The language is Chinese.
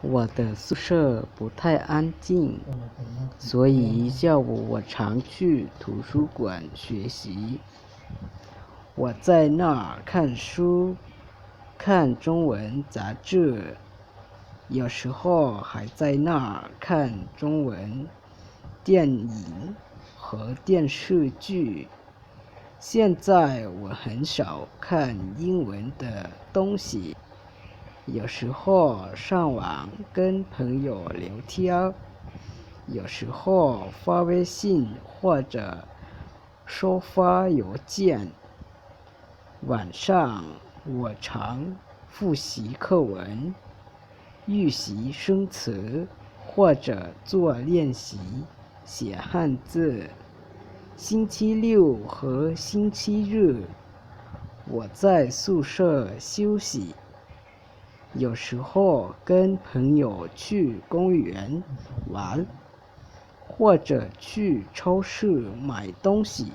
我的宿舍不太安静，所以下午我常去图书馆学习。我在那儿看书，看中文杂志，有时候还在那儿看中文电影和电视剧。现在我很少看英文的东西，有时候上网跟朋友聊天，有时候发微信或者收发邮件。晚上我常复习课文，预习生词，或者做练习写汉字。星期六和星期日我在宿舍休息，有时候跟朋友去公园玩，或者去超市买东西。